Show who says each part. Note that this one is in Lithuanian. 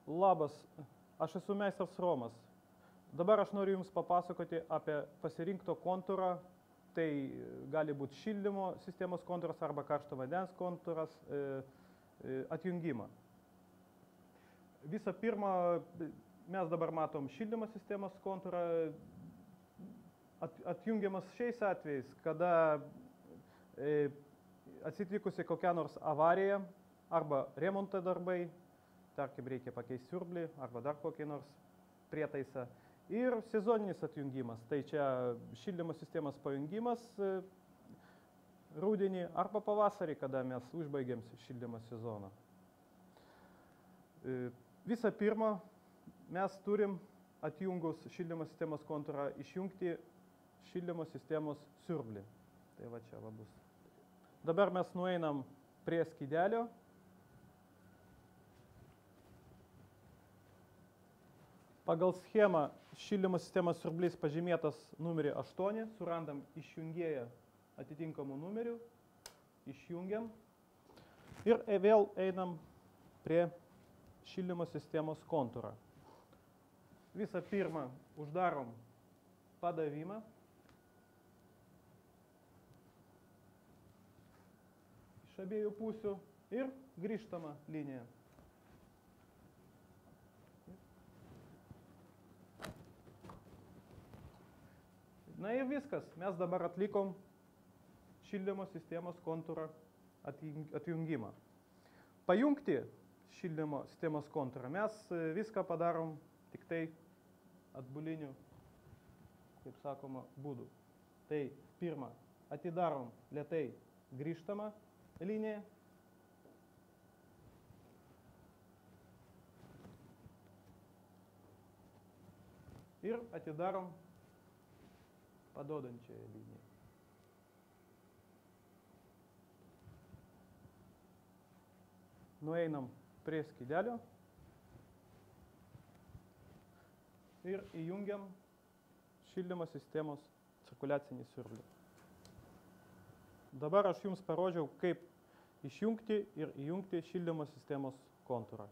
Speaker 1: Labas, aš esu meistras Romas. Dabar aš noriu Jums papasakoti apie pasirinkto kontūrą. Tai gali būti šildymo sistemos kontūras arba karšto vandens kontūras atjungimą. Visą pirma, mes dabar matom šildymo sistemos kontūrą. Atjungiamas šiais atvejais, kada atsitikusi kokia nors avarija arba remonto darbai, tarkim reikia pakeisti siurblį arba dar kokį nors prietaisą. Ir sezoninis atjungimas, tai čia šildymo sistemos pajungimas rudenį arba pavasarį, kada mes užbaigiam šildymo sezoną. Visą pirma, mes turim atjungus šildymo sistemos kontūrą išjungti šildymo sistemos siurblį. Tai va čia va bus. Dabar mes nueinam prie skydelio. Pagal schemą šildymo sistemos siurblys pažymėtas numerį 8, surandam išjungėją atitinkamų numerių, išjungiam ir vėl einam prie šildymo sistemos kontūrą. Visą pirma uždarom padavimą. Iš abiejų pusių ir grįžtama linija. Na ir viskas, mes dabar atlikom šildymo sistemos kontūrą atjungimą. Pajungti šildymo sistemos kontūrą mes viską padarom tik tai atbuliniu, kaip sakoma, būdu. Tai pirma, atidarom lėtai grįžtamą liniją. Ir atidarom paduodančiąją liniją. Nueinam prie skydelio ir įjungiam šildymo sistemos cirkuliacinį siurblį. Dabar aš Jums parodžiau, kaip išjungti ir įjungti šildymo sistemos kontūrą.